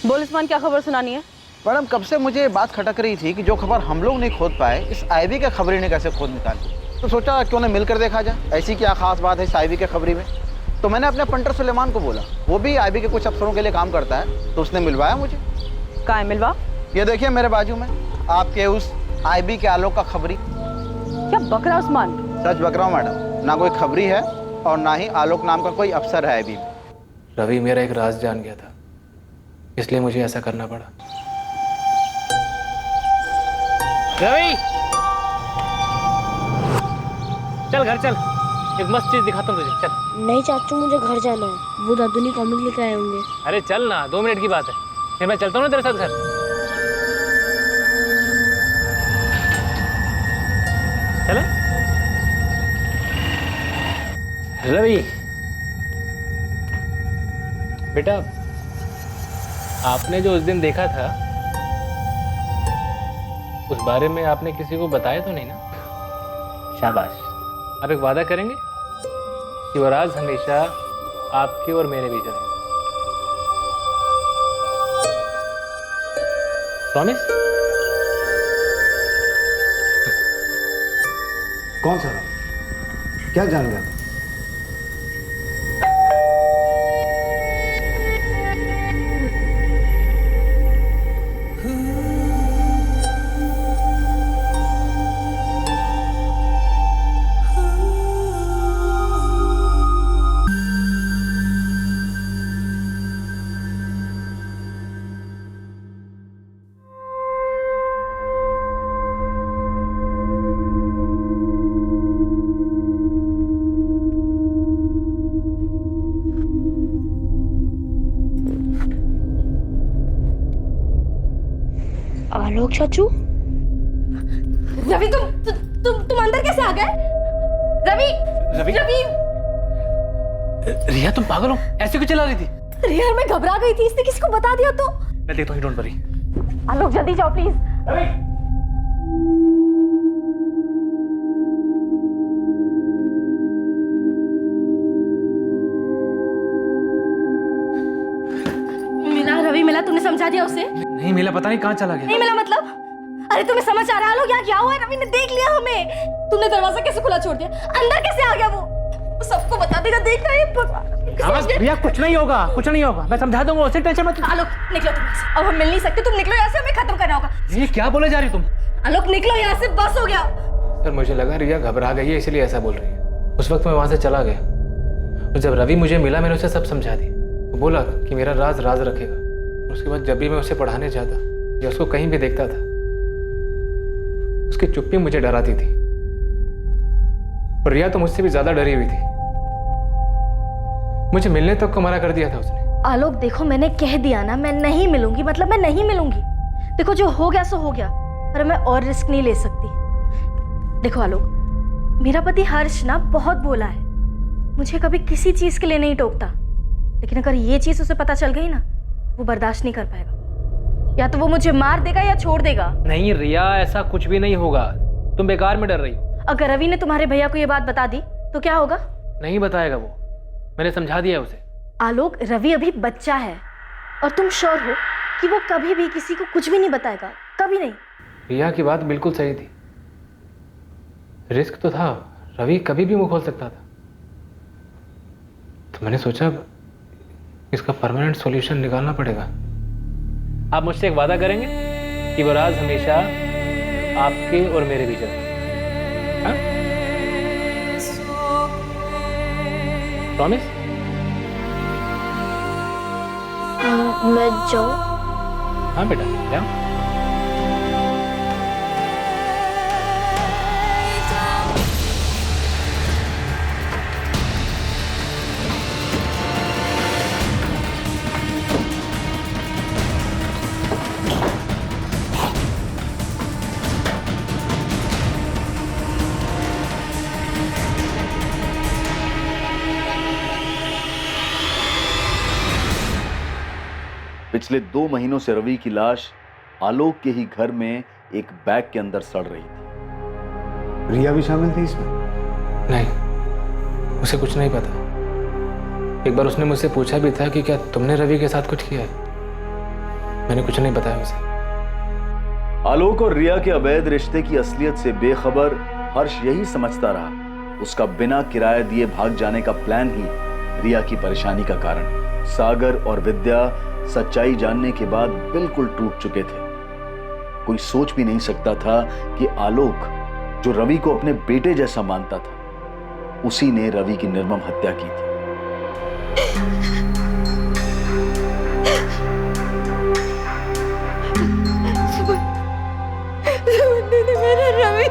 बोल उस्मान, क्या खबर सुनानी है? मैडम, कब से मुझे बात खटक रही थी कि जो खबर हम लोग नहीं खोद पाए, इस आईबी के खबरी ने कैसे खोद निकाली। तो सोचा क्यों ना मिलकर देखा जाए, ऐसी क्या खास बात है इस आईबी के खबरी में। तो मैंने अपने पंटर सुलेमान को बोला, वो भी आईबी के कुछ अफसरों के लिए काम करता है, तो उसने मिलवाया मुझे। कहाँ है मिलवा? ये देखिए मेरे बाजू में, आपके उस आईबी के आलोक का खबरी। क्या बक रहा उस्मान? सच बक रहा हूँ मैडम, ना कोई खबरी है और ना ही आलोक नाम का कोई अफसर है आईबी में। रवि मेरा एक राज जान गया था, इसलिए मुझे ऐसा करना पड़ा। रवि, चल घर चल, एक मस्त चीज दिखाता हूँ तुझे, चल। नहीं चाचू, मुझे घर जाना है, वो दादू ने कॉमिक लेकर आए होंगे। अरे चल ना, 2 मिनट की बात है, फिर मैं चलता हूँ ना तेरे साथ घर। चले रवि। बेटा, आपने जो उस दिन देखा था, उस बारे में आपने किसी को बताया तो नहीं ना? शाबाश। आप एक वादा करेंगे कि वो राज हमेशा आपके और मेरे बीच रहेगा? प्रॉमिस? कौन सा? क्या जान गया? आलोक चाचू? रवि, तुम अंदर कैसे आ गए? रवि, रवि? रवि, रिया, तुम पागल हो? ऐसे क्यों चला रही थी? रिया, मैं घबरा गई थी, इसने किसी को बता दिया तो। मैं देखता हूँ, डोंट वरी। आलोक जल्दी जाओ प्लीज। रवि, मिला रवि, मिला? तुमने समझा दिया उसे? नहीं मिला, पता नहीं कहाँ चला गया। नहीं मिला मतलब? अरे तुम्हें समझ आ रहा है आलोक, यहाँ क्या हुआ है? रवि ने देख लिया हमें। तुमने दरवाजा कैसे खुला छोड़ दिया? अंदर कैसे आ गया वो? सबको बता देगा, देख रहा है। रिया, कुछ नहीं होगा, कुछ नहीं होगा, मैं समझा दूंगा उसे, टेंशन मत। आलोक निकलो तुम, अब हम मिल नहीं सकते, तुम निकलो यहाँ से, हमें खत्म करना होगा। ये क्या बोले जा रही तुम? आलोक निकलो यहाँ से, बस हो गया। सर, मुझे लगा रिया घबरा गई है, इसलिए ऐसा बोल रही है। उस वक्त मैं वहां से चला गया, और जब रवि मुझे मिला, मैंने उसे सब समझा दिया। वो बोला कि मेरा राज राज रखेगा। उसके बाद जब भी मैं उसे पढ़ाने जाता या उसको कहीं भी देखता था, उसकी चुप्पी मुझे डराती थी। और रिया तो मुझसे भी ज्यादा डरी हुई थी, मुझे मिलने तक को मना कर दिया था उसने। आलोक देखो, मैंने कह दिया ना, मैं नहीं मिलूंगी, मतलब मैं नहीं मिलूंगी। देखो, जो हो गया सो हो गया, पर मैं और रिस्क नहीं ले सकती। देखो आलोक, मेरा पति हर्ष ना बहुत बोला है, मुझे कभी किसी चीज के लिए नहीं टोकता, लेकिन अगर ये चीज उसे पता चल गई ना, वो बर्दाश्त नहीं कर पाएगा। या तो वो मुझे मार देगा या छोड़ देगा। नहीं रिया, ऐसा कुछ भी नहीं होगा, तुम बेकार में डर रही हो। अगर रवि ने तुम्हारे भैया को ये बात बता दी तो क्या होगा? नहीं बताएगा वो, मैंने समझा दिया उसे। आलोक, रवि अभी बच्चा है और तुम श्योर हो कि वो कभी भी किसी को कुछ भी नहीं बताएगा? कभी नहीं। रिया की बात बिल्कुल सही थी, रिस्क तो था, रवि कभी भी मुंह खोल सकता था। तो मैंने सोचा इसका परमानेंट सॉल्यूशन निकालना पड़ेगा। आप मुझसे एक वादा करेंगे कि वो राज हमेशा आपके और मेरे बीच रहे? प्रॉमिस? मैं जाऊं? हाँ बेटा, जाओ। पिछले 2 महीनों से रवि की लाश आलोक के ही घर में एक बैग के अंदर सड़ रही थी। रिया भी शामिल थी इसमें? नहीं, उसे कुछ नहीं पता। एक बार उसने मुझसे पूछा भी था कि क्या तुमने रवि के साथ कुछ किया है। मैंने कुछ नहीं बताया उसे। आलोक और रिया के अवैध रिश्ते की असलियत से बेखबर हर्ष यही समझता रहा उसका बिना किराया दिए भाग जाने का प्लान ही रिया की परेशानी का कारण। सागर और विद्या सच्चाई जानने के बाद बिल्कुल टूट चुके थे। कोई सोच भी नहीं सकता था कि आलोक, जो रवि को अपने बेटे जैसा मानता था, उसी ने रवि की निर्मम हत्या की थी। मेरा रवि